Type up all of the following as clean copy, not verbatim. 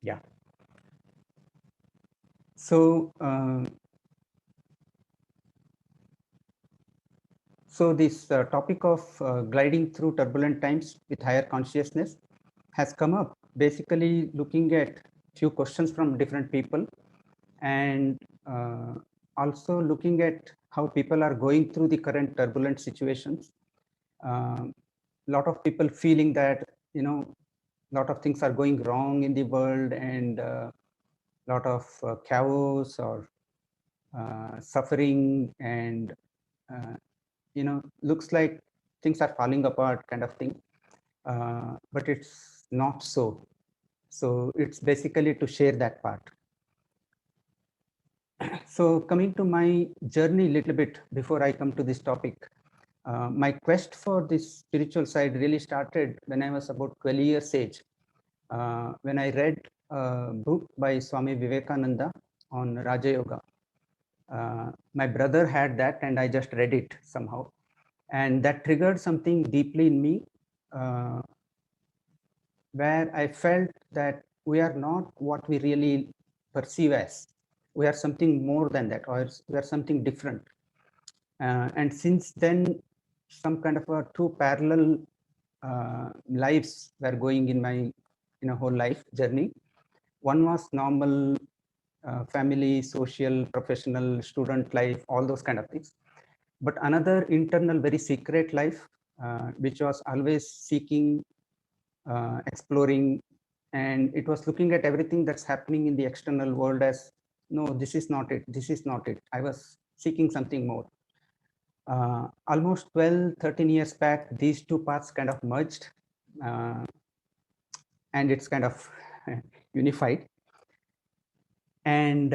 Yeah. So, this topic of gliding through turbulent times with higher consciousness has come up basically looking at few questions from different people, and also looking at how people are going through the current turbulent situations. A lot of people feeling that, a lot of things are going wrong in the world, and a lot of chaos or suffering, and uh, looks like things are falling apart kind of thing. But it's not so. So it's basically to share that part. So coming to my journey a little bit before I come to this topic, my quest for this spiritual side really started when I was about 12 years age, when I read a book by Swami Vivekananda on Raja Yoga. My brother had that, and I just read it somehow, and that triggered something deeply in me, uh, where I felt that we are not what we really perceive as. We are something more than that, or we are something different. And since then, some kind of a two parallel lives were going in my whole life journey. One was normal family, social, professional, student life, all those kind of things. But another internal, very secret life, which was always seeking, exploring, and it was looking at everything that's happening in the external world as, no, this is not it, this is not it. I was seeking something more. Almost 12, 13 years back, these two paths kind of merged, uh, and it's kind of unified. And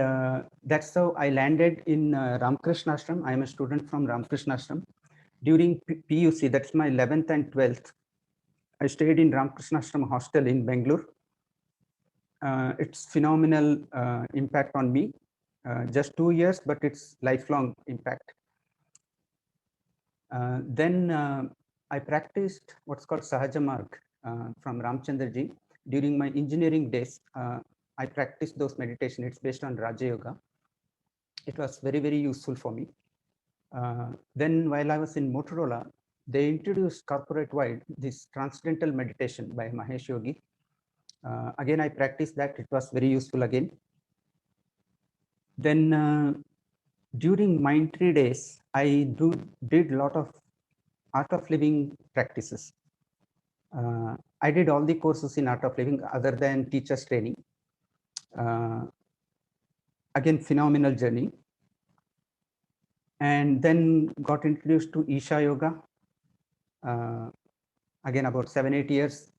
that's how I landed in Ramakrishna Ashram. I'm a student from Ramakrishna Ashram. During PUC, that's my 11th and 12th, I stayed in Ramakrishna Ashram hostel in Bangalore. It's phenomenal impact on me. Just 2 years, but it's lifelong impact. Then I practiced what's called Sahaja Marg from Ramchandraji. During my engineering days, I practiced those meditation. It's based on Raja Yoga. It was very, very useful for me. Then while I was in Motorola, they introduced corporate-wide this transcendental meditation by Mahesh Yogi. Again, I practiced that. It was very useful again. Then during Mindtree days, I did a lot of art of living practices. I did all the courses in art of living other than teachers training. Again, phenomenal journey. And then got introduced to Isha Yoga. Again, about 7-8 years.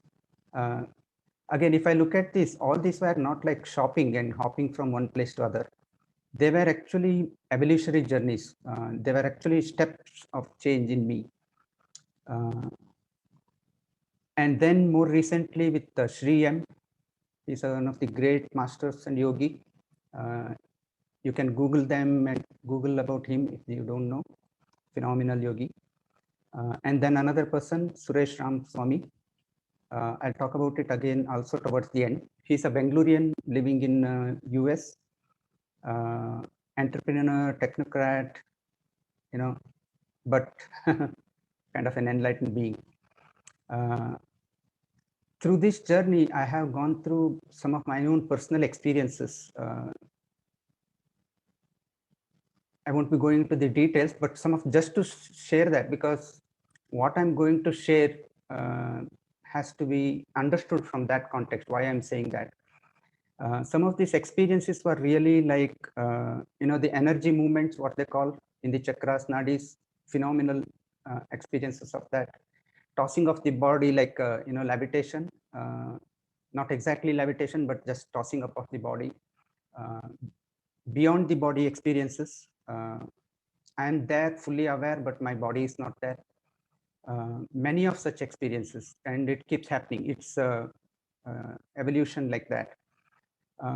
Again, if I look at this, all these were not like shopping and hopping from one place to other. They were actually evolutionary journeys. They were actually steps of change in me. And then more recently with Sri M, he's one of the great masters and yogi. You can Google them and Google about him if you don't know. Phenomenal yogi. And then another person, Suresh Ram Swami. I'll talk about it again also towards the end. He's a Bangalorean living in US, entrepreneur, technocrat, but kind of an enlightened being. Through this journey, I have gone through some of my own personal experiences. I won't be going into the details, but just to share that, because what I'm going to share has to be understood from that context, why I'm saying that. Some of these experiences were really like, the energy movements, what they call in the chakras, nadis, phenomenal experiences of that. Tossing of the body like, levitation, not exactly levitation, but just tossing up of the body. Beyond the body experiences. I'm there fully aware, but my body is not there. Many of such experiences, and it keeps happening. It's evolution like that.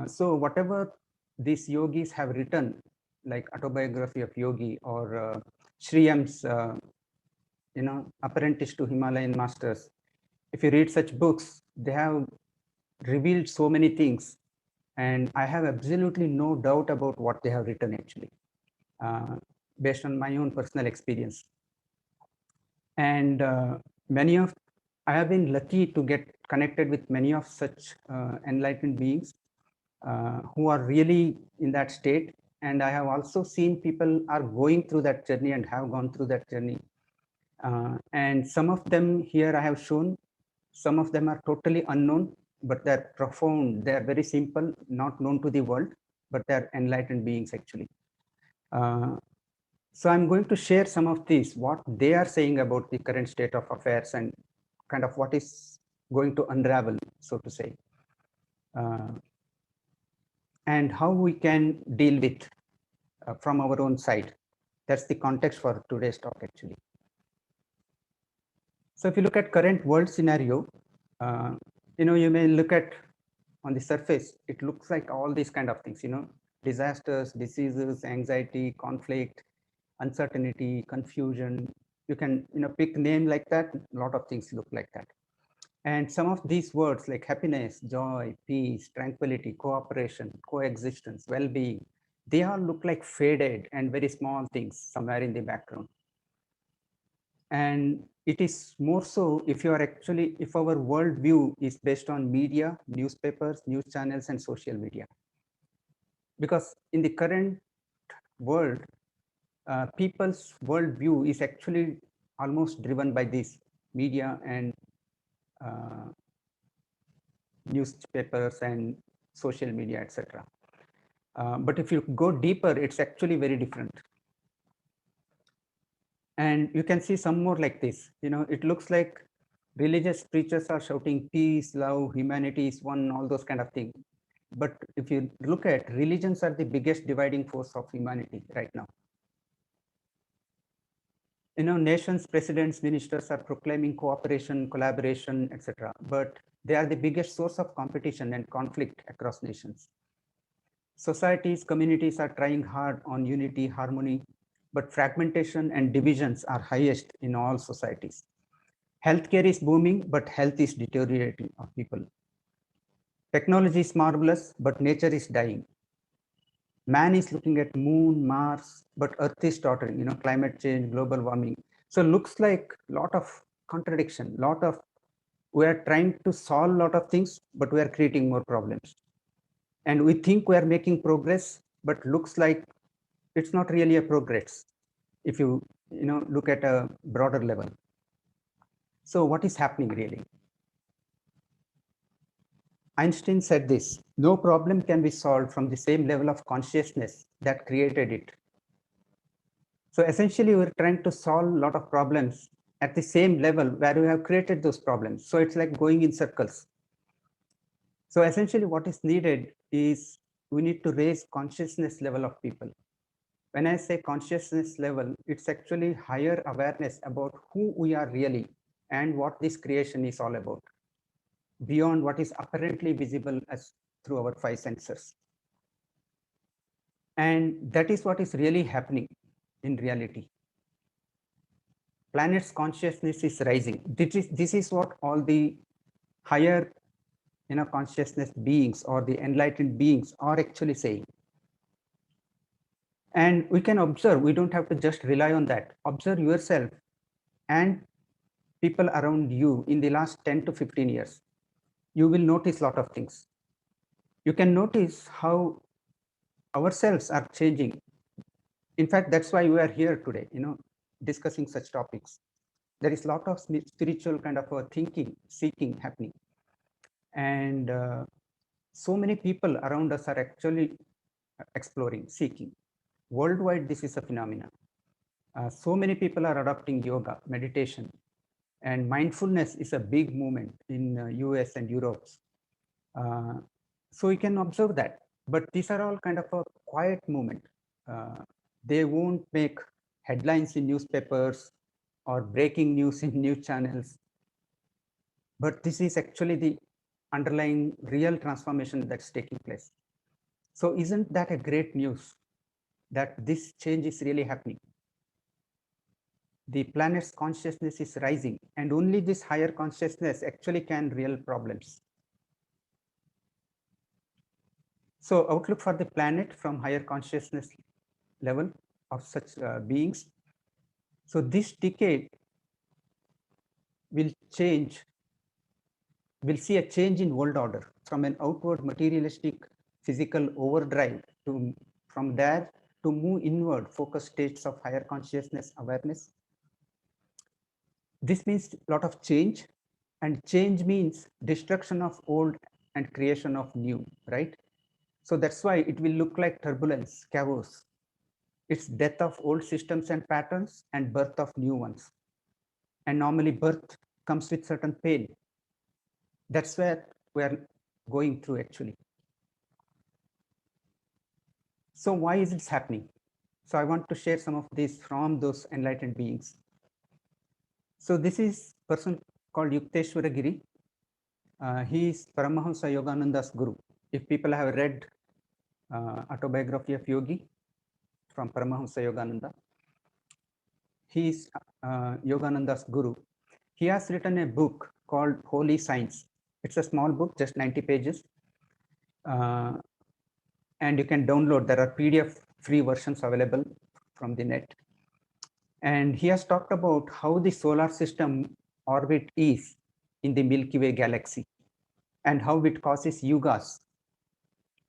So whatever these yogis have written, like autobiography of yogi or Sri M's, apprentice to Himalayan masters. If you read such books, they have revealed so many things And I have absolutely no doubt about what they have written actually, based on my own personal experience. And many of, I have been lucky to get connected with many of such enlightened beings who are really in that state. And I have also seen people are going through that journey and have gone through that journey. And some of them here I have shown, some of them are totally unknown, but they're profound. They're very simple, not known to the world, but they're enlightened beings actually. Uh, so I'm going to share some of these, what they are saying about the current state of affairs and kind of what is going to unravel, so to say, and how we can deal with from our own side. That's the context for today's talk actually. So if you look at current world scenario, uh, you may look at on the surface, it looks like all these kind of things, disasters, diseases, anxiety, conflict, uncertainty, confusion. You can, pick name like that. A lot of things look like that. And some of these words like happiness, joy, peace, tranquility, cooperation, coexistence, well-being, they all look like faded and very small things somewhere in the background. And it is more so if you are actually, if our worldview is based on media, newspapers, news channels, and social media. Because in the current world, people's worldview is actually almost driven by this media and uh, newspapers and social media, etc. But if you go deeper, it's actually very different. And you can see some more like this. It looks like religious preachers are shouting peace, love, humanity is one, all those kind of things. But if you look at, religions are the biggest dividing force of humanity right now. Nations, presidents, ministers are proclaiming cooperation, collaboration, etc. But they are the biggest source of competition and conflict across nations. Societies, communities are trying hard on unity, harmony, but fragmentation and divisions are highest in all societies. Healthcare is booming, but health is deteriorating of people. Technology is marvelous, but nature is dying. Man is looking at moon, Mars, but Earth is tottering, climate change, global warming. So looks like a lot of contradiction, we are trying to solve a lot of things, but we are creating more problems. And we think we are making progress, but looks like it's not really a progress if you, look at a broader level. So what is happening really? Einstein said this: no problem can be solved from the same level of consciousness that created it. So essentially, we're trying to solve a lot of problems at the same level where we have created those problems. So it's like going in circles. So essentially, what is needed is we need to raise consciousness level of people. When I say consciousness level, it's actually higher awareness about who we are really and what this creation is all about, beyond what is apparently visible as through our five senses. And that is what is really happening in reality. Planet's consciousness is rising. This is what all the higher consciousness beings or the enlightened beings are actually saying. And we can observe, we don't have to just rely on that. Observe yourself and people around you in the last 10 to 15 years. You will notice a lot of things. You can notice how ourselves are changing. In fact, that's why we are here today, discussing such topics. There is a lot of spiritual kind of thinking, seeking happening. And so many people around us are actually exploring, seeking. Worldwide, this is a phenomenon. So many people are adopting yoga, meditation, and mindfulness is a big movement in US and Europe. So we can observe that. But these are all kind of a quiet movement. They won't make headlines in newspapers or breaking news in news channels. But this is actually the underlying real transformation that's taking place. So isn't that a great news that this change is really happening? The planet's consciousness is rising, and only this higher consciousness actually can real problems. So outlook for the planet from higher consciousness level of such beings. So this decade will change, will see a change in world order from an outward materialistic physical overdrive to from there to move inward focused states of higher consciousness awareness. This means a lot of change, and change means destruction of old and creation of new, right? So that's why it will look like turbulence, chaos. It's death of old systems and patterns and birth of new ones. And normally birth comes with certain pain. That's where we are going through actually. So why is this happening? So I want to share some of these from those enlightened beings. So this is a person called Yukteswara Giri. He is Paramahamsa Yogananda's guru. If people have read Autobiography of Yogi from Paramahamsa Yogananda, he is Yogananda's guru. He has written a book called Holy Science. It's a small book, just 90 pages. And you can download. There are PDF free versions available from the net. And he has talked about how the solar system orbit is in the Milky Way galaxy and how it causes yugas.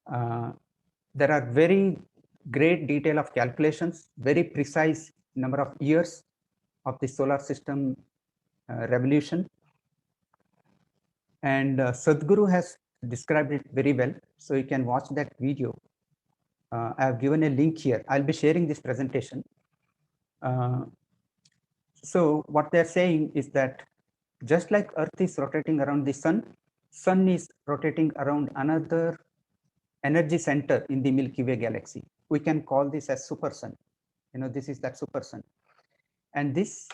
There are very great detail of calculations, very precise number of years of the solar system revolution. And Sadhguru has described it very well. So you can watch that video. I have given a link here. I'll be sharing this presentation. So what they're saying is that just like Earth is rotating around the sun is rotating around another energy center in the Milky Way galaxy. We can call this as super sun. This is that super sun. And this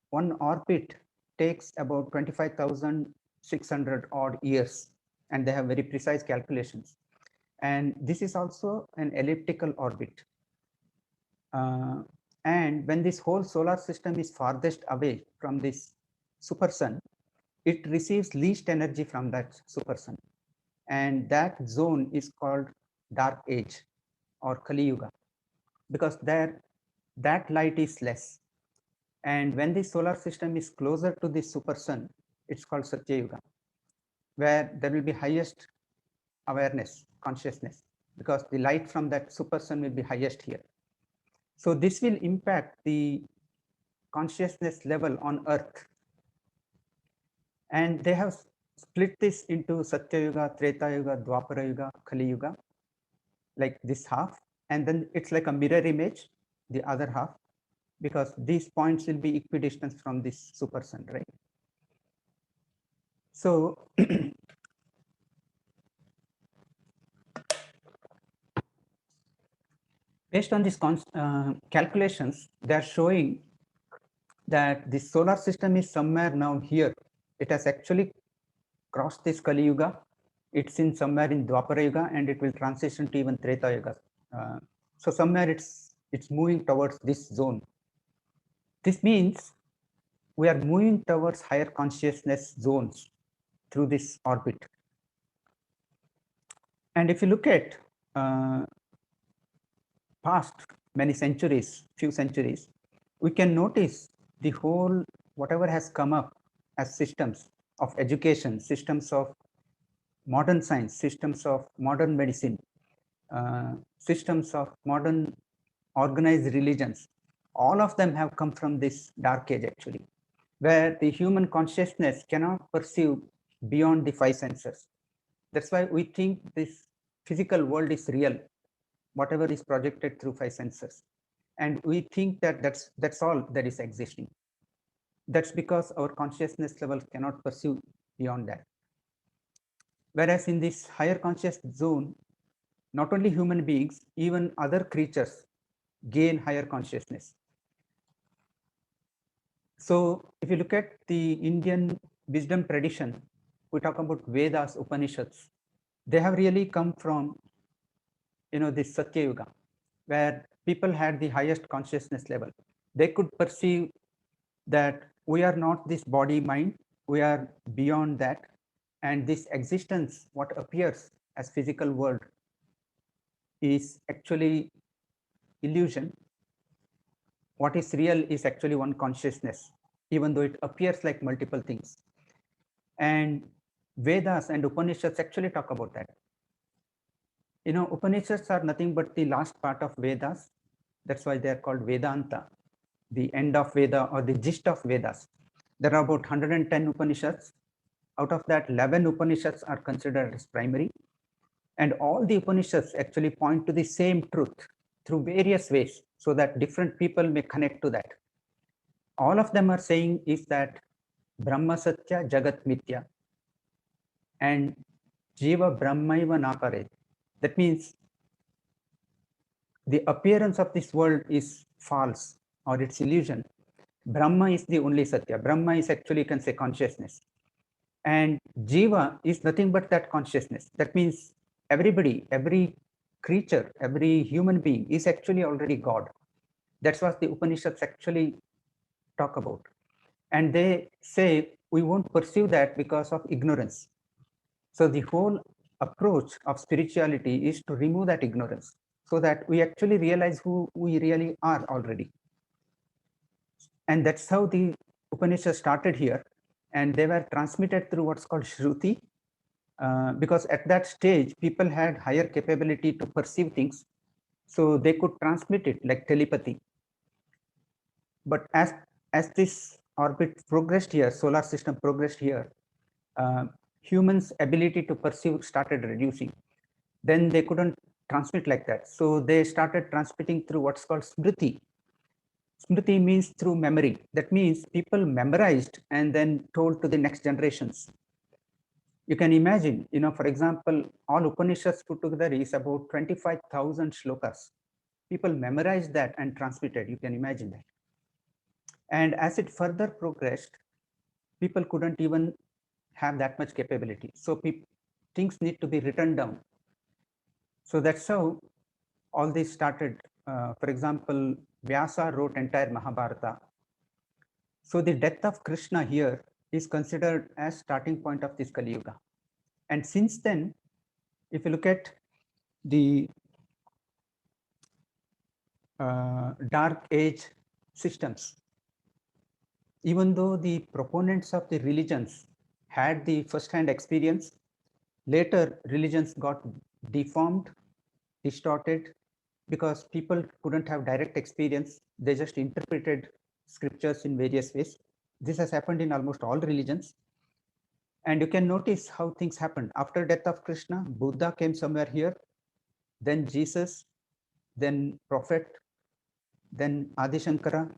one orbit takes about 25,600 odd years, and they have very precise calculations. And this is also an elliptical orbit. And when this whole solar system is farthest away from this super sun, it receives least energy from that super sun. And that zone is called dark age or Kali Yuga, because there that light is less. And when the solar system is closer to the super sun, it's called Satya Yuga, where there will be highest awareness, consciousness, because the light from that super sun will be highest here. So this will impact the consciousness level on Earth. And they have split this into Satya Yuga, Treta Yuga, Dwapara Yuga, Kali Yuga, like this half. And then it's like a mirror image, the other half, because these points will be equidistant from this super sun, right? So based on these calculations, they are showing that the solar system is somewhere now here. It has actually crossed this Kali Yuga. It's in somewhere in Dwapara Yuga, and it will transition to even Treta Yuga. So somewhere it's moving towards this zone. This means we are moving towards higher consciousness zones through this orbit. And if you look at past many centuries, few centuries, we can notice the whole, whatever has come up as systems of education, systems of modern science, systems of modern medicine, systems of modern organized religions, all of them have come from this dark age actually, where the human consciousness cannot perceive beyond the five senses. That's why we think this physical world is real, whatever is projected through five senses. And we think that that's all that is existing. That's because our consciousness level cannot perceive beyond that. Whereas in this higher conscious zone, not only human beings, even other creatures gain higher consciousness. So if you look at the Indian wisdom tradition, we talk about Vedas, Upanishads, they have really come from this Satya Yuga, where people had the highest consciousness level. They could perceive that we are not this body mind, we are beyond that, and this existence, what appears as physical world, is actually illusion. What is real is actually one consciousness, even though it appears like multiple things. And Vedas and Upanishads actually talk about that. Upanishads are nothing but the last part of Vedas. That's why they are called Vedanta, the end of Veda or the gist of Vedas. There are about 110 Upanishads. Out of that, 11 Upanishads are considered as primary. And all the Upanishads actually point to the same truth through various ways so that different people may connect to that. All of them are saying is that Brahma Satya Jagat Mithya and Jiva Brahmaiva Napare. That means the appearance of this world is false or it's illusion. Brahma is the only Satya. Brahma is actually, you can say, consciousness. And Jiva is nothing but that consciousness. That means everybody, every creature, every human being is actually already God. That's what the Upanishads actually talk about. And they say we won't pursue that because of ignorance. So the whole approach of spirituality is to remove that ignorance so that we actually realize who we really are already. And that's how the Upanishads started here. And they were transmitted through what's called Shruti, because at that stage, people had higher capability to perceive things. So they could transmit it like telepathy. But as this orbit progressed here, solar system progressed here, humans' ability to perceive started reducing. Then they couldn't transmit like that. So they started transmitting through what's called Smriti. Smriti means through memory. That means people memorized and then told to the next generations. You can imagine, for example, all Upanishads put together is about 25,000 shlokas. People memorized that and transmitted. You can imagine that. And as it further progressed, people couldn't even have that much capability. So things need to be written down. So that's how all this started. For example, Vyasa wrote entire Mahabharata. So the death of Krishna here is considered as starting point of this Kali Yuga. And since then, if you look at the dark age systems, even though the proponents of the religions had the first-hand experience, later religions got deformed, distorted, because people couldn't have direct experience. They just interpreted scriptures in various ways. This has happened in almost all religions. And you can notice how things happened. After death of Krishna, Buddha came somewhere here, then Jesus, then prophet, then Adi Shankara.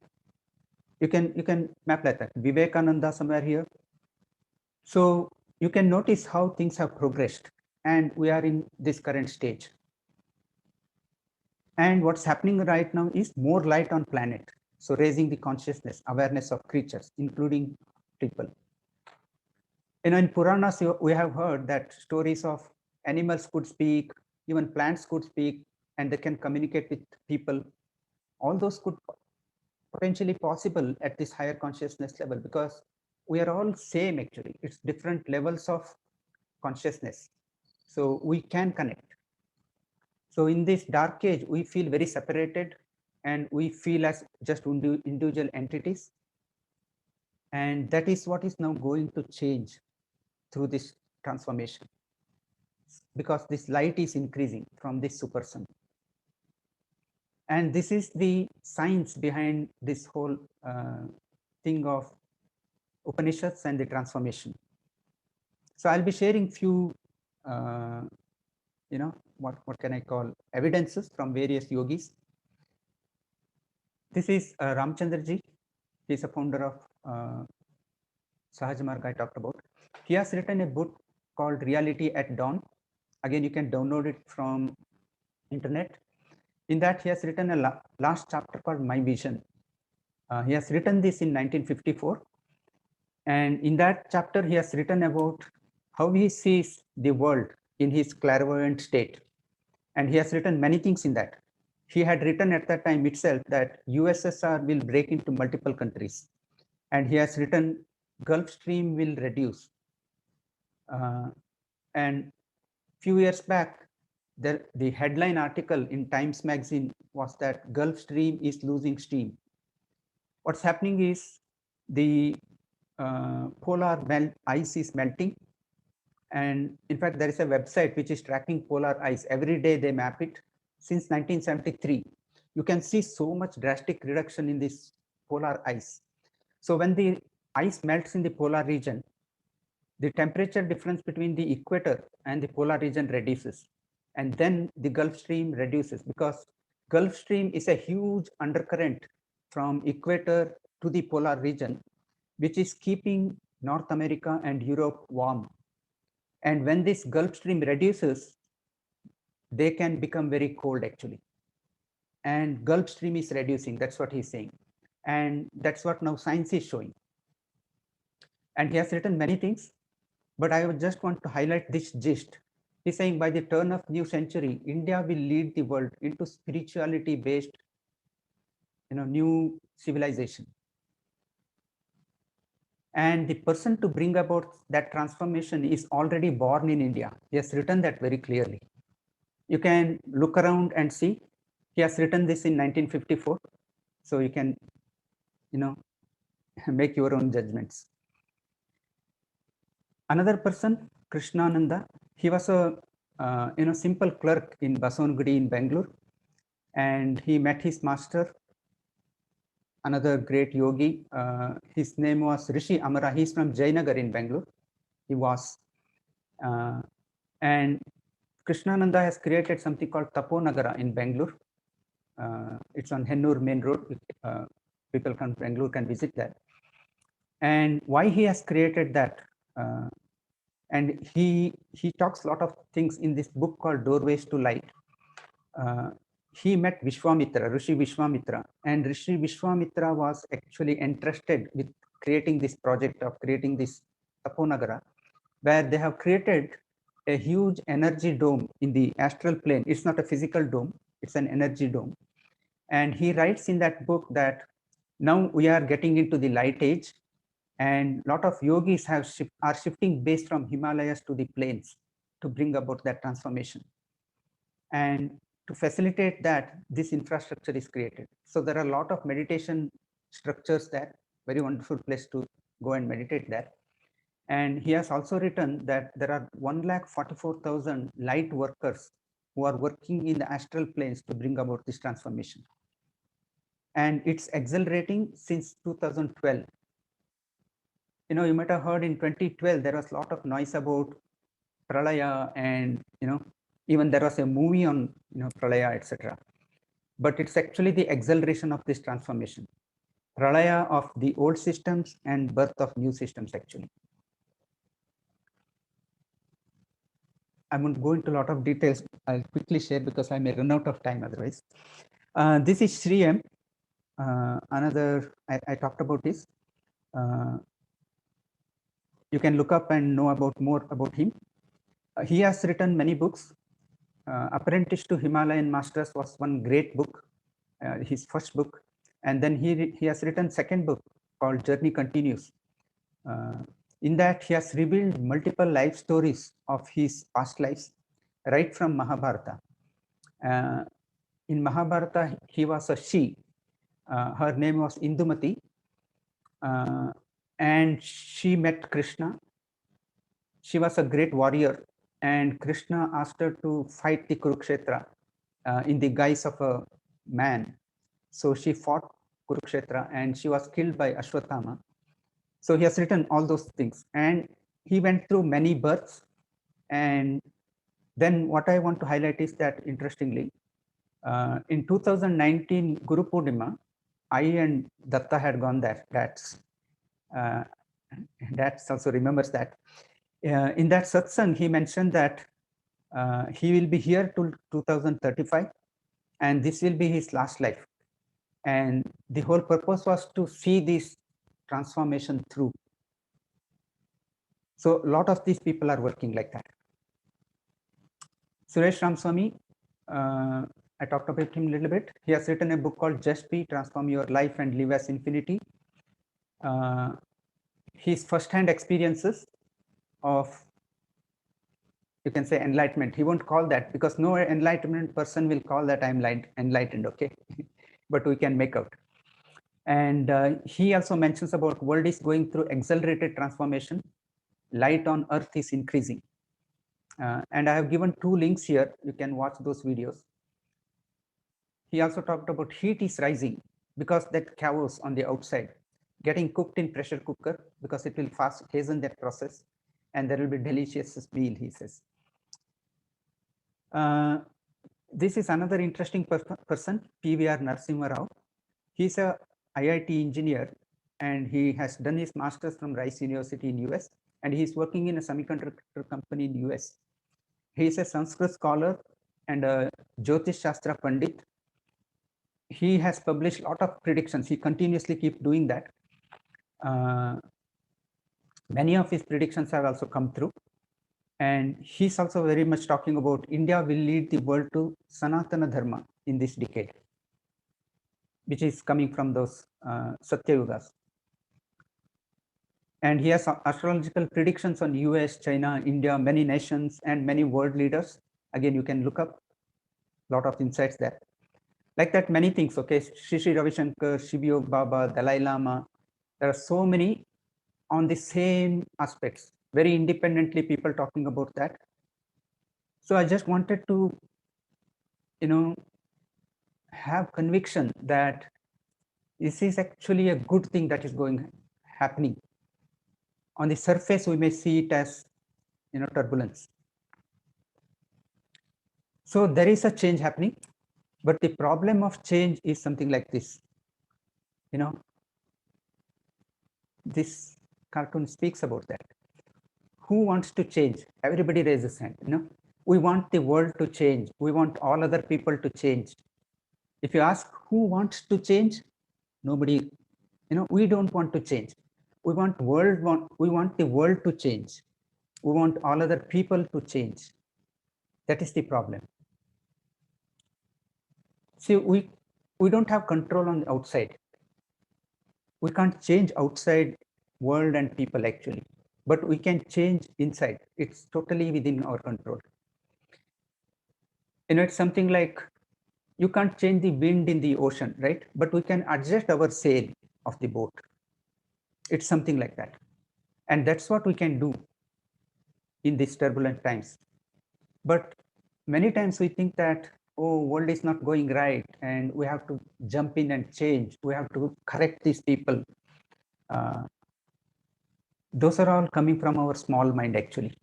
You can map like that. Vivekananda somewhere here. So you can notice how things have progressed, and we are in this current stage. And what's happening right now is more light on planet. So raising the consciousness, awareness of creatures, including people. In Puranas, we have heard that stories of animals could speak, even plants could speak, and they can communicate with people. All those could potentially possible at this higher consciousness level, because we are all same actually. It's different levels of consciousness. So we can connect. So in this dark age, we feel very separated and we feel as just individual entities. And that is what is now going to change through this transformation, because this light is increasing from this super sun. And this is the science behind this whole thing of Upanishads and the transformation. So I'll be sharing few, what can I call, evidences from various yogis. This is Ramchandraji. He is a founder of Sahaj Marg I talked about. He has written a book called Reality at Dawn. Again, you can download it from internet. In that, he has written a last chapter called My Vision. He has written this in 1954. And in that chapter, he has written about how he sees the world in his clairvoyant state. And he has written many things in that. He had written at that time itself that USSR will break into multiple countries. And he has written Gulf Stream will reduce. And few years back, the headline article in Times Magazine was that Gulf Stream is losing steam. What's happening is the polar ice is melting. And in fact, there is a website which is tracking polar ice. Every day they map it since 1973. You can see so much drastic reduction in this polar ice. So when the ice melts in the polar region, the temperature difference between the equator and the polar region reduces. And then the Gulf Stream reduces, because Gulf Stream is a huge undercurrent from equator to the polar region, which is keeping North America and Europe warm. And when this Gulf Stream reduces, they can become very cold actually. And Gulf Stream is reducing, that's what he's saying. And that's what now science is showing. And he has written many things, but I would just want to highlight this gist. He's saying by the turn of new century, India will lead the world into spirituality based, new civilization. And the person to bring about that transformation is already born in India. He has written that very clearly. You can look around and see. He has written this in 1954. So you can, make your own judgments. Another person, Krishnananda, he was a simple clerk in Basavangudi in Bangalore, and he met his master, another great yogi. His name was Rishi Amara. He's from Jayanagar in Bangalore. He was, and Krishnananda has created something called Taponagara in Bangalore. It's on Hennur main road. People from Bangalore can visit that. And why he has created that? And he talks a lot of things in this book called Doorways to Light. He met Vishwamitra, Rishi Vishwamitra, and Rishi Vishwamitra was actually entrusted with creating this project of creating this Taponagara, where they have created a huge energy dome in the astral plane. It's not a physical dome, it's an energy dome. And he writes in that book that now we are getting into the light age, and a lot of yogis are shifting based from Himalayas to the plains to bring about that transformation. And to facilitate that, this infrastructure is created. So there are a lot of meditation structures there, very wonderful place to go and meditate there. And he has also written that there are 1,44,000 light workers who are working in the astral planes to bring about this transformation. And it's accelerating since 2012. You might have heard in 2012, there was a lot of noise about Pralaya, and, even there was a movie on, Pralaya, etc. But it's actually the acceleration of this transformation. Pralaya of the old systems and birth of new systems, actually. I won't go into a lot of details. I'll quickly share because I may run out of time otherwise. This is Sri M. Another, I talked about this. You can look up and know about more about him. He has written many books. Apprentice to Himalayan Masters was one great book, his first book. And then he has written second book called Journey Continues. In that, he has revealed multiple life stories of his past lives, right from Mahabharata. In Mahabharata, he was a she. Her name was Indumati. And she met Krishna. She was a great warrior, and Krishna asked her to fight the Kurukshetra in the guise of a man. So she fought Kurukshetra and she was killed by Ashwatthama. So he has written all those things, and he went through many births. And then what I want to highlight is that, interestingly, in 2019 Guru Purnima, I and Datta had gone there. That's also remembers that. In that satsang, he mentioned that he will be here till 2035, and this will be his last life. And the whole purpose was to see this transformation through. So a lot of these people are working like that. Suresh Ramswamy, I talked about him a little bit. He has written a book called Just Be, Transform Your Life and Live as Infinity. His first-hand experiences of you can say enlightenment. He won't call that, because no enlightenment person will call that I'm enlightened, okay? But we can make out. And he also mentions about world is going through accelerated transformation. Light on earth is increasing. And I have given 2 links here. You can watch those videos. He also talked about heat is rising because that chaos on the outside getting cooked in pressure cooker, because it will fast hasten that process, and there will be delicious meal, he says. This is another interesting person, PVR Narasimha Rao. He's a IIT engineer, and he has done his master's from Rice University in US, and he's working in a semiconductor company in US. He is a Sanskrit scholar and a Jyotish Shastra Pandit. He has published a lot of predictions. He continuously keeps doing that. Many of his predictions have also come through. And he's also very much talking about India will lead the world to Sanatana Dharma in this decade, which is coming from those Satya Yugas. And he has astrological predictions on US, China, India, many nations, and many world leaders. Again, you can look up a lot of insights there. Like that, many things, okay? Sri Ravi Shankar, Shiv Yog Baba, Dalai Lama. There are so many on the same aspects, very independently people talking about that. So I just wanted to, have conviction that this is actually a good thing that is happening. On the surface, we may see it as, turbulence. So there is a change happening, but the problem of change is something like this. This cartoon speaks about that. Who wants to change? Everybody raises hand. We want the world to change. We want all other people to change. If you ask who wants to change, nobody. We don't want to change. We want the world to change. We want all other people to change. That is the problem. See, we don't have control on the outside. We can't change outside world and people actually, but we can change inside. It's totally within our control. It's something like you can't change the wind in the ocean, right? But we can adjust our sail of the boat. It's something like that. And that's what we can do in these turbulent times. But many times we think that, oh, world is not going right, and we have to jump in and change. We have to correct these people. Those are all coming from our small mind, actually.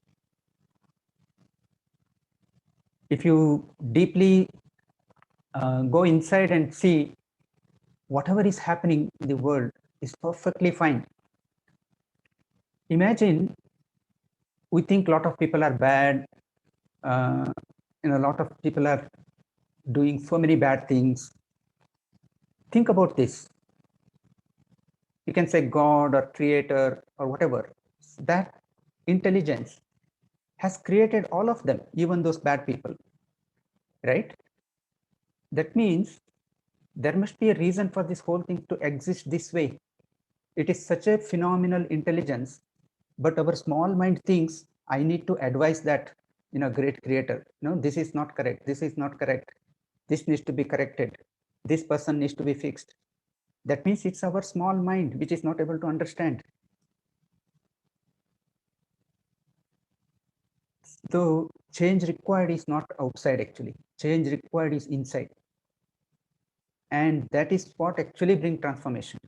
If you deeply go inside and see whatever is happening in the world is perfectly fine. Imagine we think a lot of people are bad. A lot of people are doing so many bad things. Think about this. You can say God or creator or whatever. That intelligence has created all of them, even those bad people, right? That means there must be a reason for this whole thing to exist this way. It is such a phenomenal intelligence, but our small mind thinks, I need to advise that, great creator, this is not correct. This is not correct. This needs to be corrected. This person needs to be fixed. That means it's our small mind which is not able to understand. So change required is not outside actually. Change required is inside. And that is what actually brings transformation.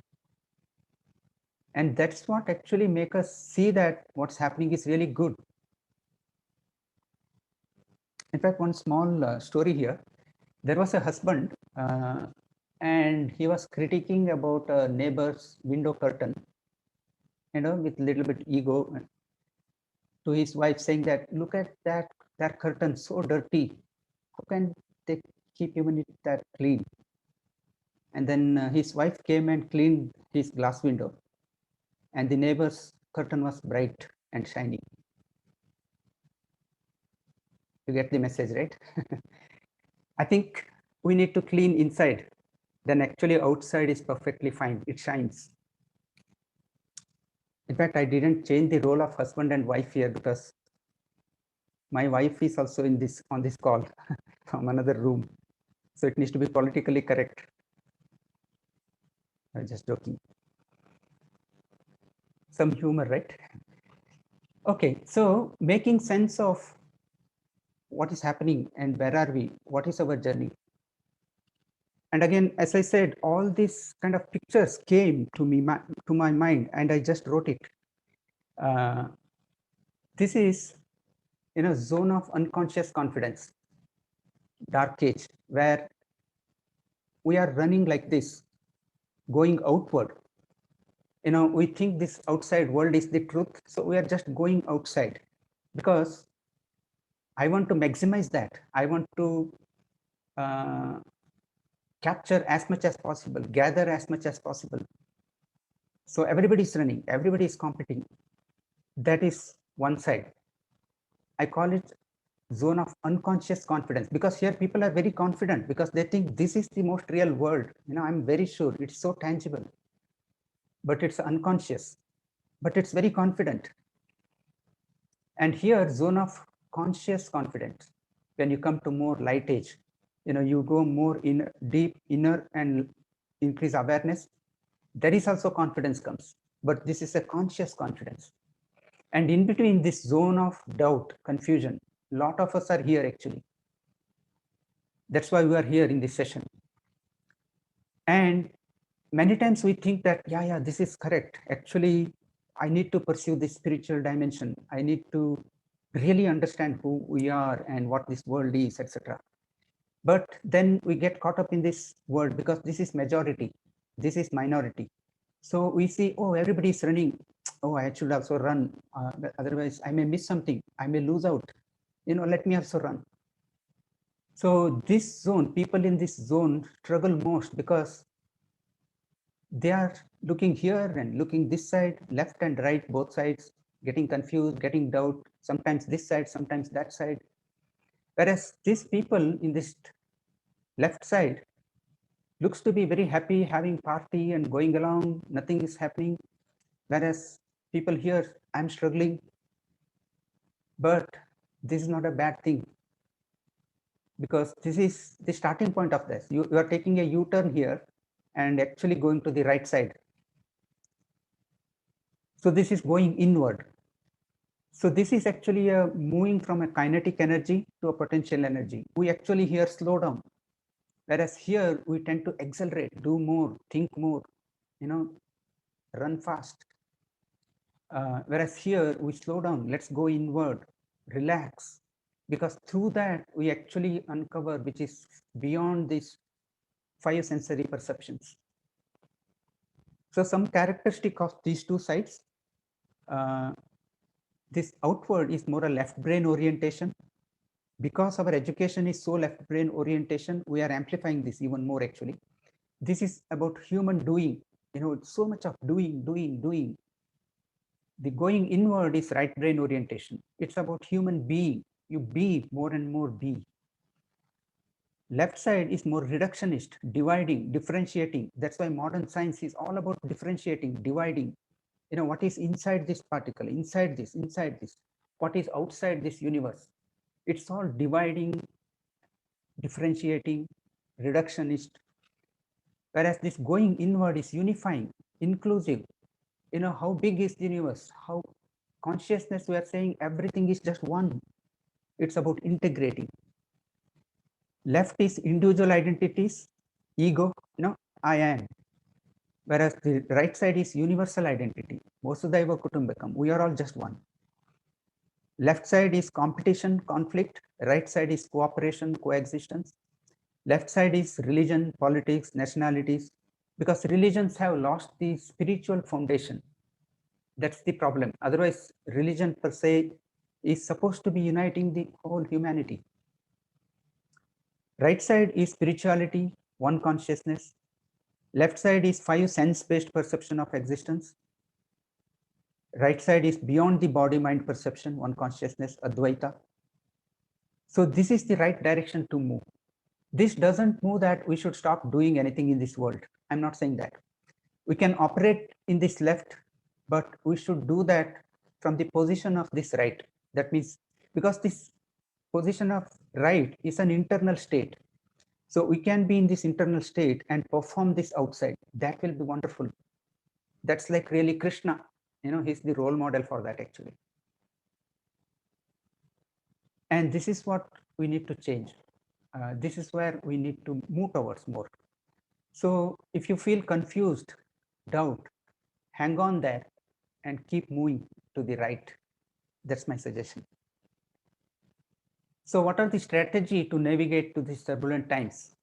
And that's what actually make us see that what's happening is really good. In fact, one small story here. There was a husband and he was critiquing about a neighbor's window curtain, with a little bit ego, to his wife, saying that, look at that curtain, so dirty. How can they keep even it that clean? And then his wife came and cleaned his glass window, and the neighbor's curtain was bright and shiny. You get the message, right? I think we need to clean inside. Then actually outside is perfectly fine. It shines. In fact, I didn't change the role of husband and wife here, because My wife is also on this call from another room. So it needs to be politically correct. I'm just joking. Some humor, right? Okay, so making sense of what is happening and where are we? What is our journey? And again, as I said, all these kind of pictures came to me to my mind, and I just wrote it. This is zone of unconscious confidence, dark age, where we are running like this, going outward. We think this outside world is the truth, so we are just going outside because I want to maximize that. I want to uh, capture as much as possible, gather as much as possible. So everybody is running, everybody is competing. That is one side. I call it zone of unconscious confidence, because here people are very confident because they think this is the most real world. I'm very sure it's so tangible, but it's unconscious, but it's very confident. And here, zone of conscious confidence, when you come to more light age, you go more in deep inner and increase awareness. There is also confidence comes, but this is a conscious confidence. And in between this zone of doubt, confusion, a lot of us are here actually. That's why we are here in this session. And many times we think that, yeah, this is correct. Actually, I need to pursue this spiritual dimension. I need to really understand who we are and what this world is, etc. But then we get caught up in this world because this is majority, this is minority. So we see, oh, everybody is running. Oh, I should also run. Otherwise, I may miss something. I may lose out. Let me also run. So this zone, people in this zone struggle most because they are looking here and looking this side, left and right, both sides, getting confused, getting doubt, sometimes this side, sometimes that side. Whereas these people in this left side looks to be very happy, having party and going along, nothing is happening. Whereas people here, I'm struggling, but this is not a bad thing, because this is the starting point of this. You are taking a U-turn here and actually going to the right side. So this is going inward. So this is actually a moving from a kinetic energy to a potential energy. We actually here slow down, whereas here we tend to accelerate, do more, think more, run fast. Whereas here we slow down, let's go inward, relax, because through that we actually uncover which is beyond these 5 sensory perceptions. So some characteristic of these two sides, this outward is more a left brain orientation. Because our education is so left brain orientation, we are amplifying this even more actually. This is about human doing, so much of doing. The going inward is right brain orientation. It's about human being. You be more and more be. Left side is more reductionist, dividing, differentiating. That's why modern science is all about differentiating, dividing. What is inside this particle, inside this, what is outside this universe. It's all dividing, differentiating, reductionist. Whereas this going inward is unifying, inclusive. How big is the universe? How consciousness, we are saying everything is just one. It's about integrating. Left is individual identities, ego, I am. Whereas the right side is universal identity. Vasudhaiva Kutumbakam. We are all just one. Left side is competition, conflict. Right side is cooperation, coexistence. Left side is religion, politics, nationalities, because religions have lost the spiritual foundation. That's the problem. Otherwise, religion per se is supposed to be uniting the whole humanity. Right side is spirituality, one consciousness. Left side is 5 sense-based perception of existence. Right side is beyond the body-mind perception, one consciousness, Advaita. So this is the right direction to move. This doesn't mean that we should stop doing anything in this world. I'm not saying that. We can operate in this left, but we should do that from the position of this right. That means, because this position of right is an internal state. So we can be in this internal state and perform this outside. That will be wonderful. That's like really Krishna. He's the role model for that actually. And this is what we need to change. This is where we need to move towards more. So if you feel confused, doubt, hang on there and keep moving to the right. That's my suggestion. So what are the strategy to navigate to these turbulent times?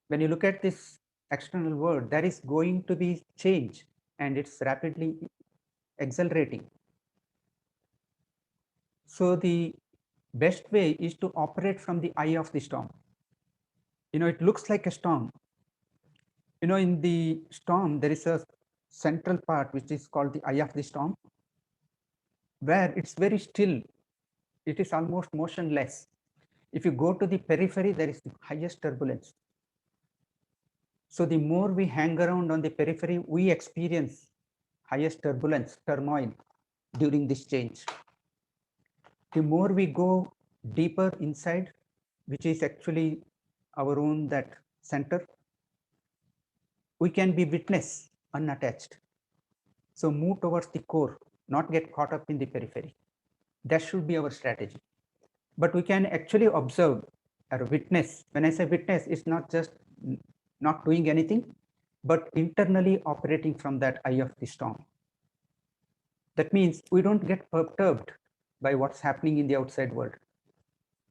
When you look at this external world, there is going to be change and it's rapidly accelerating. So the best way is to operate from the eye of the storm. It looks like a storm. In the storm, there is a central part which is called the eye of the storm, where it's very still. It is almost motionless. If you go to the periphery, there is the highest turbulence. So the more we hang around on the periphery, we experience highest turbulence, turmoil during this change. The more we go deeper inside, which is actually our own that center, we can be witness unattached. So move towards the core, not get caught up in the periphery. That should be our strategy. But we can actually observe or witness. When I say witness, it's not just not doing anything, but internally operating from that eye of the storm. That means we don't get perturbed by what's happening in the outside world.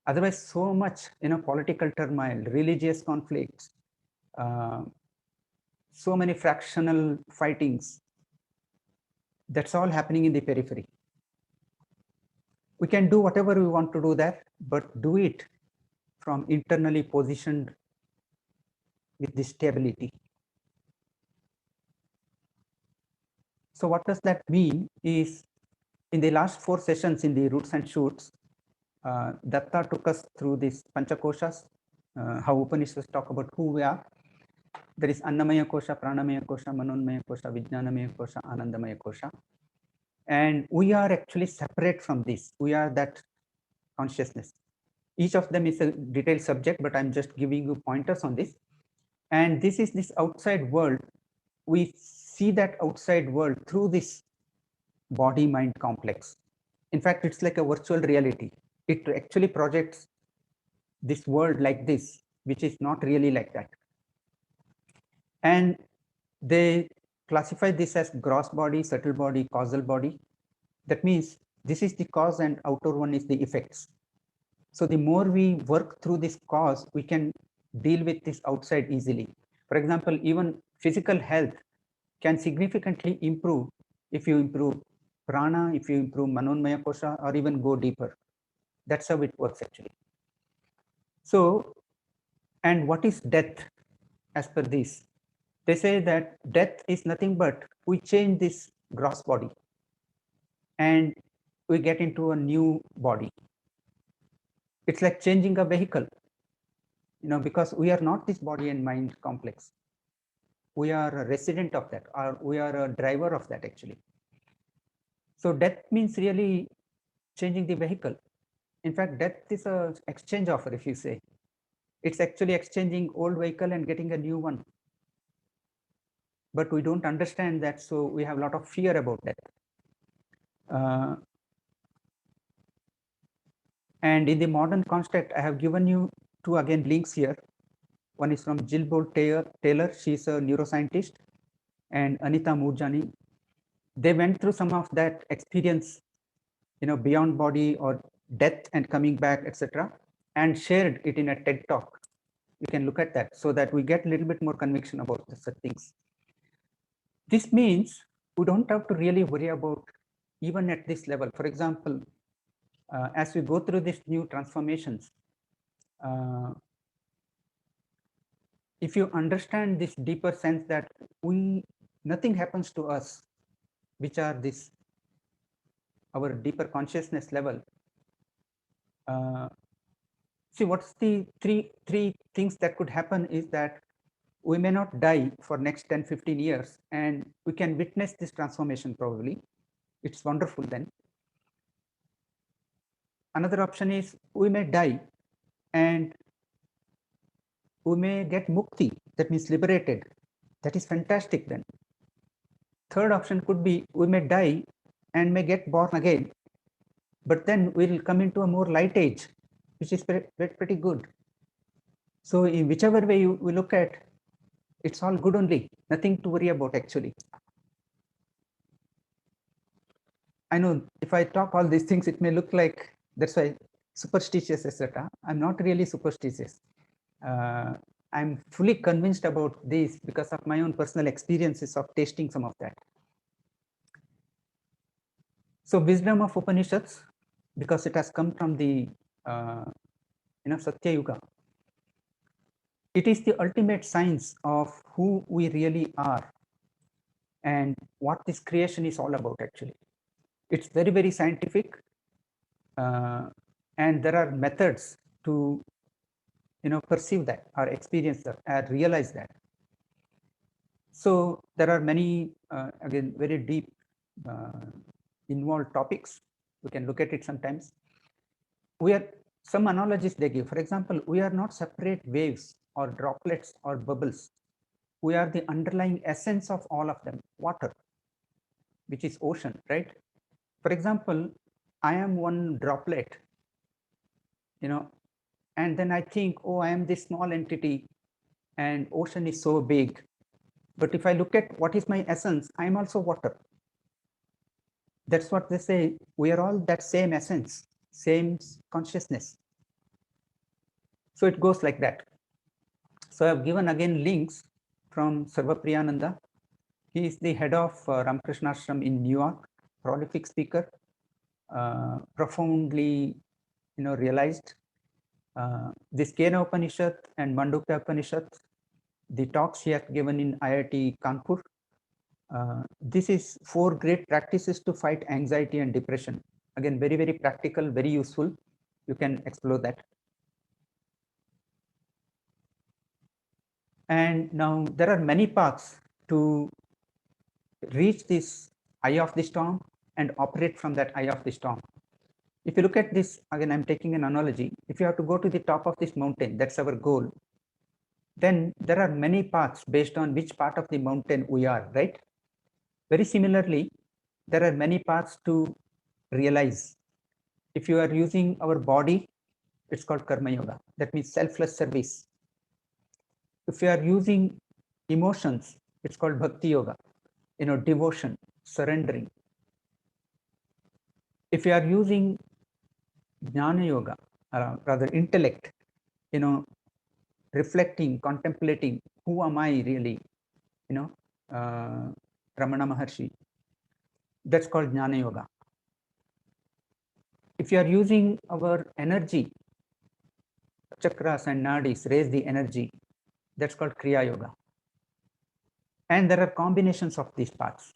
Otherwise, so much, political turmoil, religious conflicts, so many fractional fightings. That's all happening in the periphery. We can do whatever we want to do there, but do it from internally positioned with the stability. So what does that mean is, in the last 4 sessions in the roots and shoots, Datta took us through these Panchakoshas, how Upanishads talk about who we are. There is Annamaya Kosha, Pranamaya Kosha, Manonmaya Kosha, Vijnanamaya Kosha, Anandamaya Kosha. And we are actually separate from this. We are that consciousness. Each of them is a detailed subject, but I'm just giving you pointers on this. And this is this outside world. We see that outside world through this body-mind complex. In fact, it's like a virtual reality. It actually projects this world like this, which is not really like that. And they classify this as gross body, subtle body, causal body. That means this is the cause and outer one is the effects. So the more we work through this cause, we can deal with this outside easily. For example, even physical health can significantly improve if you improve prana, if you improve manonmaya kosha, or even go deeper. That's how it works actually. So, and what is death as per this? They say that death is nothing but we change this gross body and we get into a new body. It's like changing a vehicle, because we are not this body and mind complex. We are a resident of that, or we are a driver of that actually. So death means really changing the vehicle. In fact, death is a exchange offer, if you say. It's actually exchanging old vehicle and getting a new one. But we don't understand that, so we have a lot of fear about that. And in the modern construct, I have given you 2 again links here. One is from Jill Bolte Taylor, she's a neuroscientist, and Anita Moorjani. They went through some of that experience, beyond body or death and coming back, etc., and shared it in a TED talk. You can look at that so that we get a little bit more conviction about such things. This means we don't have to really worry about even at this level. For example, as we go through these new transformations, if you understand this deeper sense that nothing happens to us, which are this our deeper consciousness level. See, what's the three things that could happen is that we may not die for next 10-15 years, and we can witness this transformation probably. It's wonderful then. Another option is we may die and we may get mukti, that means liberated. That is fantastic then. Third option could be we may die and may get born again, but then we'll come into a more light age, which is pretty good. So in whichever way we look at, it's all good only, nothing to worry about actually. I know if I talk all these things, it may look like that's why superstitious, etc. I'm not really superstitious. I'm fully convinced about this because of my own personal experiences of tasting some of that. So wisdom of Upanishads, because it has come from the Satya Yuga. It is the ultimate science of who we really are and what this creation is all about actually. It's very, very scientific, and there are methods to perceive that or experience that or realize that. So there are many again very deep involved topics. We can look at it sometimes. We are some analogies they give. For example, we are not separate waves or droplets or bubbles. We are the underlying essence of all of them. Water, which is ocean, right? For example, I am one droplet, and then I think, oh, I am this small entity and ocean is so big. But if I look at what is my essence, I am also water. That's what they say. We are all that same essence, same consciousness. So it goes like that. So I've given again links from Sarvapriyananda. He is the head of Ramakrishna Ashram in New York, prolific speaker, profoundly, realized. This Kena Upanishad and Mandukya Upanishad, the talks he has given in IIT Kanpur. This is 4 great practices to fight anxiety and depression. Again, very, very practical, very useful. You can explore that. And now there are many paths to reach this eye of the storm and operate from that eye of the storm. If you look at this, again, I'm taking an analogy. If you have to go to the top of this mountain, that's our goal. Then there are many paths based on which part of the mountain we are, right? Very similarly, there are many paths to realize. If you are using our body, it's called Karma Yoga. That means selfless service. If you are using emotions, it's called Bhakti Yoga, devotion, surrendering. If you are using Jnana Yoga, rather intellect, reflecting, contemplating, who am I really, Ramana Maharshi, that's called Jnana Yoga. If you are using our energy, chakras and nadis, raise the energy, that's called Kriya Yoga. And there are combinations of these paths.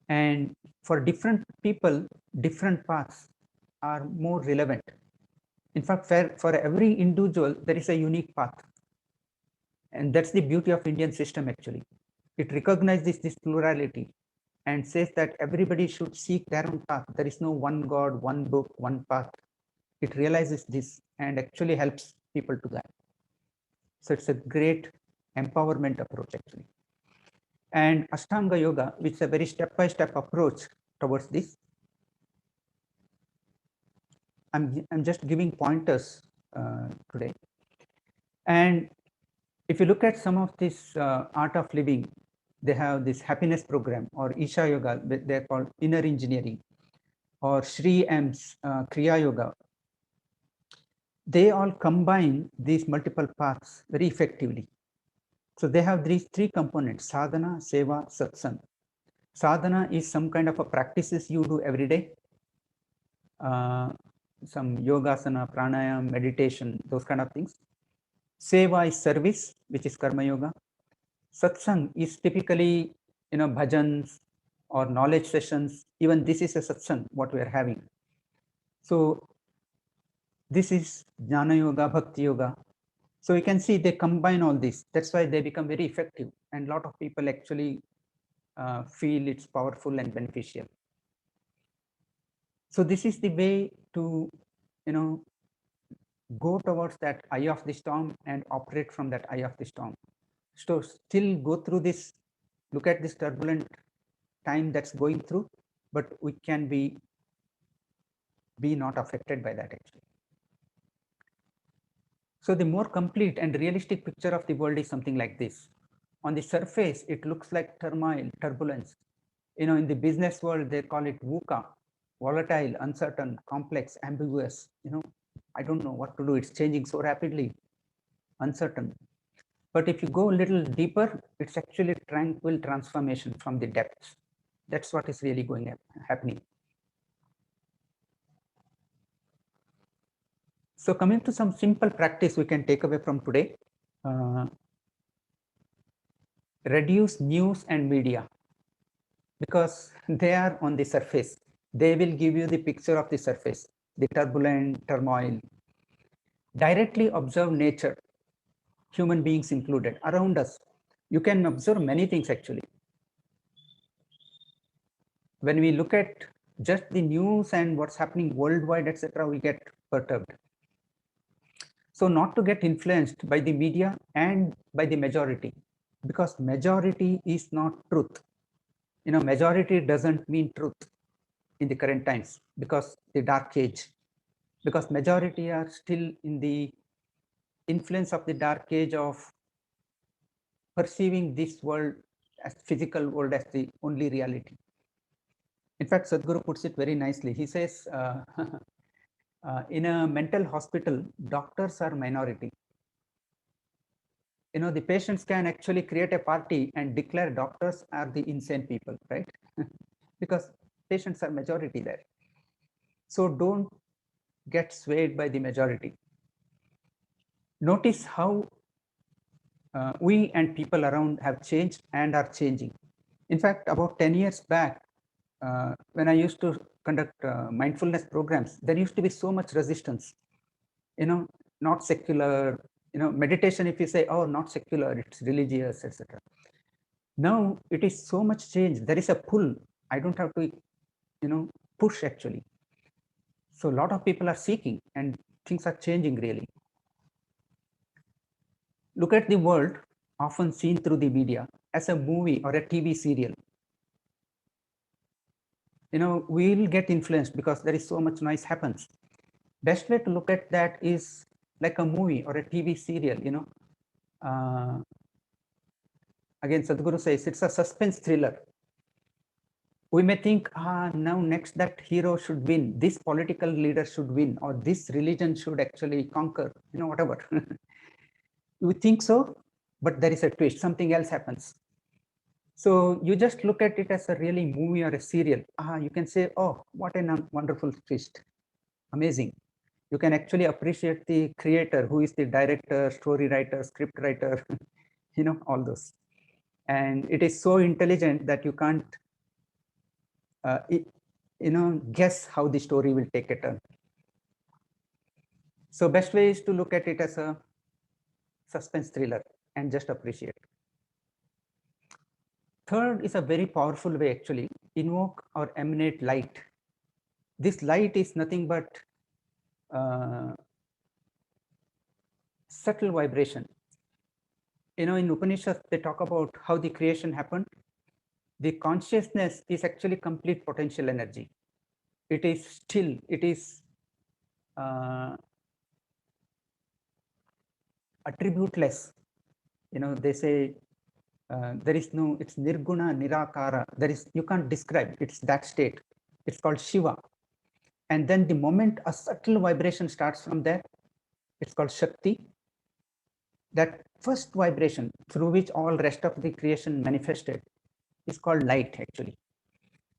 And for different people, different paths are more relevant. In fact, for every individual, there is a unique path. And that's the beauty of Indian system, actually. It recognizes this plurality and says that everybody should seek their own path. There is no one God, one book, one path. It realizes this and actually helps people to that. So it's a great empowerment approach, actually. And Ashtanga Yoga, which is a very step-by-step approach towards this. I'm just giving pointers today. And if you look at some of this art of living, they have this happiness program, or Isha Yoga, they're called inner engineering, or Sri M's Kriya Yoga. They all combine these multiple paths very effectively. So they have these 3 components: sadhana, seva, satsang. Sadhana is some kind of a practices you do every day. Some yogasana, pranayam, meditation, those kind of things. Seva is service, which is karma yoga. Satsang is typically, bhajans or knowledge sessions. Even this is a satsang, what we are having. So this is jnana yoga, bhakti yoga. So you can see they combine all this. That's why they become very effective. And a lot of people actually feel it's powerful and beneficial. So this is the way to go towards that eye of the storm and operate from that eye of the storm. So still go through this, look at this turbulent time that's going through, but we can be not affected by that actually. So the more complete and realistic picture of the world is something like this. On the surface, it looks like turmoil, turbulence. In the business world, they call it VUCA, volatile, uncertain, complex, ambiguous. I don't know what to do. It's changing so rapidly, uncertain. But if you go a little deeper, it's actually tranquil transformation from the depths. That's what is really happening. So coming to some simple practice we can take away from today. Reduce news and media, because they are on the surface. They will give you the picture of the surface, the turbulent turmoil. Directly observe nature, human beings included, around us. You can observe many things actually. When we look at just the news and what's happening worldwide, etc., we get perturbed. So not to get influenced by the media and by the majority, because majority is not truth. Majority doesn't mean truth in the current times, because the dark age, because majority are still in the influence of the dark age of perceiving this world as physical world as the only reality. In fact, Sadhguru puts it very nicely. He says, in a mental hospital, doctors are minority. The patients can actually create a party and declare doctors are the insane people, right? Because patients are majority there. So don't get swayed by the majority. Notice how we and people around have changed and are changing. In fact, about 10 years back, when I used to conduct mindfulness programs, there used to be so much resistance, not secular, meditation, if you say, oh, not secular, it's religious, etc. Now it is so much change. There is a pull. I don't have to, push actually. So a lot of people are seeking and things are changing really. Look at the world often seen through the media as a movie or a TV serial. We'll get influenced because there is so much noise happens. Best way to look at that is like a movie or a TV serial, again, Sadhguru says it's a suspense thriller. We may think, now next that hero should win, this political leader should win, or this religion should actually conquer, whatever. We think so, but there is a twist, something else happens. So you just look at it as a really movie or a serial. You can say, oh, what a wonderful twist. Amazing. You can actually appreciate the creator, who is the director, story writer, script writer, all those. And it is so intelligent that you can't, guess how the story will take a turn. So best way is to look at it as a suspense thriller and just appreciate. Third is a very powerful way actually, invoke or emanate light. This light is nothing but subtle vibration. In Upanishad, they talk about how the creation happened. The consciousness is actually complete potential energy. It is still, it is attributeless. They say there is no, it's nirguna, nirakara. There is, you can't describe, it's that state. It's called Shiva. And then the moment a subtle vibration starts from there, it's called Shakti. That first vibration through which all rest of the creation manifested is called light actually.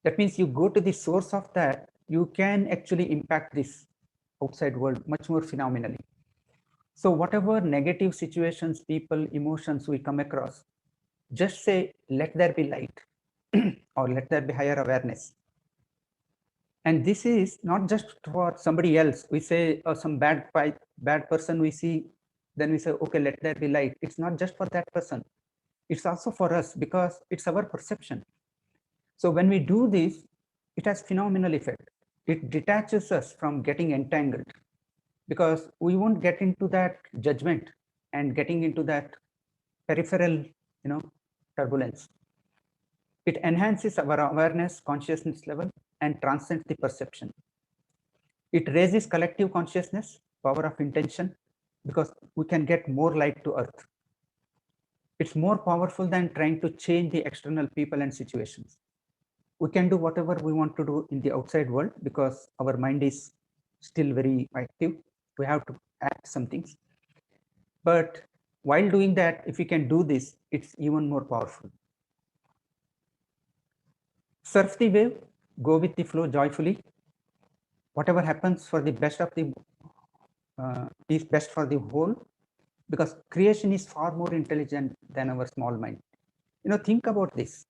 That means you go to the source of that, you can actually impact this outside world much more phenomenally. So whatever negative situations, people, emotions we come across, just say, let there be light or let there be higher awareness. And this is not just for somebody else. We say some bad person we see, then we say, okay, let there be light. It's not just for that person. It's also for us because it's our perception. So when we do this, it has phenomenal effect. It detaches us from getting entangled. because we won't get into that judgment and getting into that peripheral, turbulence. It enhances our awareness, consciousness level, and transcends the perception. It raises collective consciousness, power of intention, because we can get more light to earth. It's more powerful than trying to change the external people and situations. We can do whatever we want to do in the outside world because our mind is still very active. We have to act some things. But while doing that, if we can do this, it's even more powerful. Surf the wave, go with the flow joyfully. Whatever happens for the best of the is best for the whole, because creation is far more intelligent than our small mind. Think about this.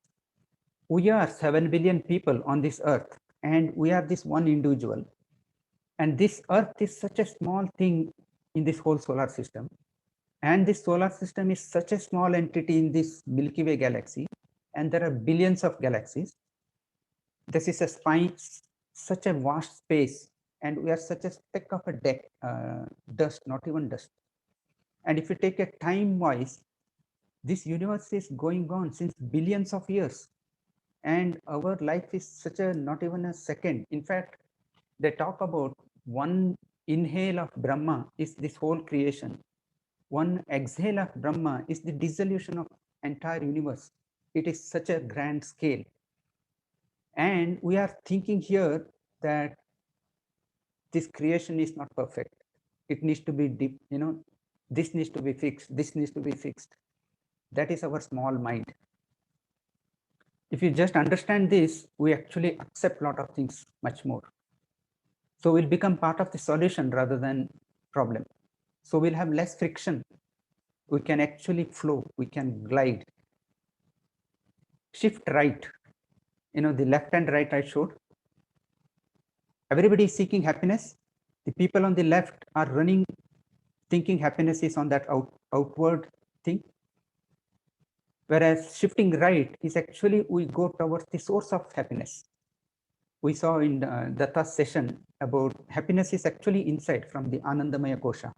We are 7 billion people on this earth, and we are this one individual. And this earth is such a small thing in this whole solar system. And this solar system is such a small entity in this Milky Way galaxy. And there are billions of galaxies. This is such a vast space. And we are such a speck of a dust, not even dust. And if you take a time wise, this universe is going on since billions of years. And our life is such a not even a second. In fact, they talk about one inhale of Brahma is this whole creation. One exhale of Brahma is the dissolution of entire universe. It is such a grand scale. And we are thinking here that this creation is not perfect. It needs to be deep, this needs to be fixed, this needs to be fixed. That is our small mind. If you just understand this, we actually accept a lot of things much more. So we'll become part of the solution rather than problem. So we'll have less friction. We can actually flow, we can glide. Shift right, the left and right I showed. Everybody is seeking happiness. The people on the left are running, thinking happiness is on that outward thing. Whereas shifting right is actually we go towards the source of happiness. We saw in Datta's session about happiness is actually inside from the Anandamaya Kosha.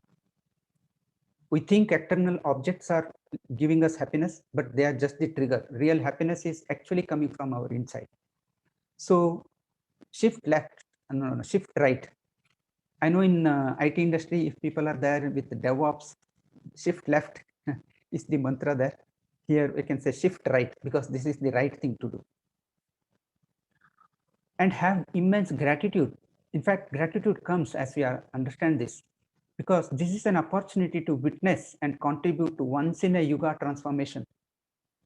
We think external objects are giving us happiness, but they are just the trigger. Real happiness is actually coming from our inside. So shift left, no, shift right. I know in IT industry, if people are there with the DevOps, shift left is the mantra there. Here we can say shift right because this is the right thing to do. And have immense gratitude. In fact, gratitude comes as we understand this, because this is an opportunity to witness and contribute to once in a yuga transformation.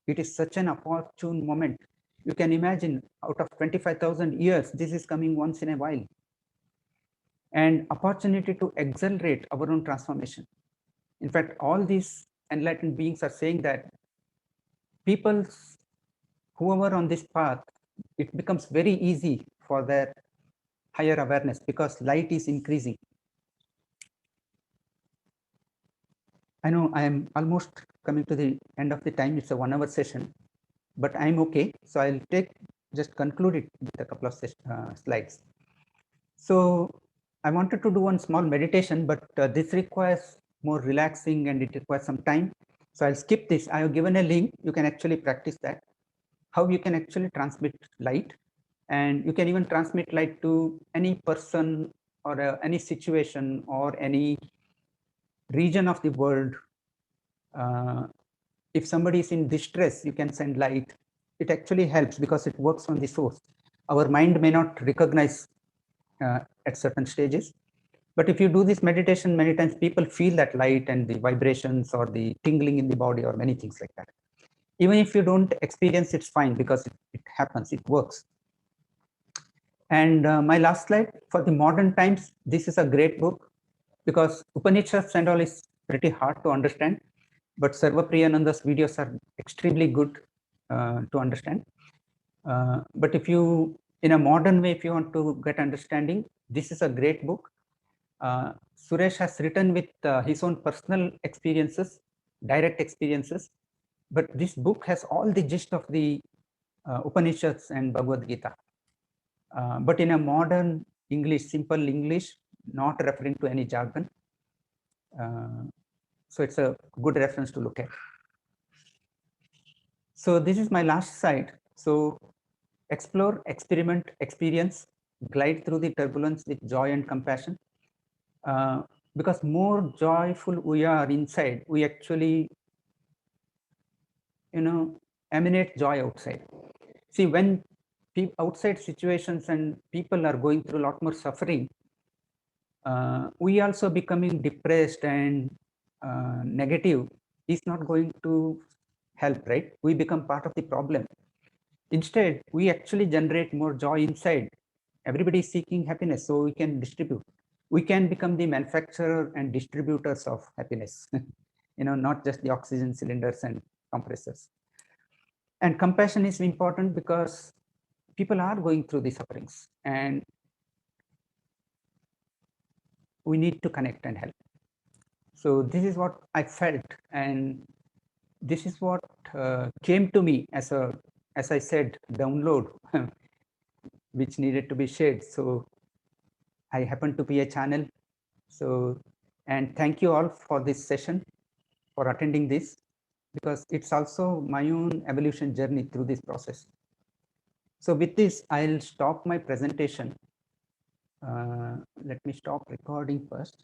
It is such an opportune moment. You can imagine out of 25,000 years, this is coming once in a while. And opportunity to accelerate our own transformation. In fact, all these enlightened beings are saying that people, whoever on this path, it becomes very easy for their higher awareness because light is increasing. I know I am almost coming to the end of the time. It's a 1 hour session, but I'm okay. So I'll just conclude it with a couple of slides. So I wanted to do one small meditation, but this requires more relaxing and it requires some time. So I'll skip this. I have given a link. You can actually practice that, how you can actually transmit light. And you can even transmit light to any person or any situation or any region of the world. If somebody is in distress, you can send light. It actually helps because it works on the source. Our mind may not recognize at certain stages, but if you do this meditation many times, people feel that light and the vibrations or the tingling in the body or many things like that. Even if you don't experience, it's fine because it happens, it works. And my last slide, for the modern times, this is a great book because Upanishads and all is pretty hard to understand, but Sarva Priyananda's videos are extremely good to understand. But if you, in a modern way, if you want to get understanding, this is a great book. Suresh has written with his own personal experiences, direct experiences, but this book has all the gist of the Upanishads and Bhagavad Gita. But in a modern English, simple English, not referring to any jargon. So it's a good reference to look at. So this is my last slide. So explore, experiment, experience, glide through the turbulence with joy and compassion. Because more joyful we are inside, we actually, emanate joy outside. See, when outside situations and people are going through a lot more suffering, we also becoming depressed and negative is not going to help, right? We become part of the problem. Instead, we actually generate more joy inside. Everybody is seeking happiness, so we can distribute. We can become the manufacturer and distributors of happiness, not just the oxygen cylinders and compressors. And compassion is important because people are going through the sufferings and we need to connect and help. So this is what I felt, and this is what came to me as I said, download, which needed to be shared. So I happen to be a channel. So, and thank you all for this session, for attending this, because it's also my own evolution journey through this process. So with this, I'll stop my presentation. Let me stop recording first.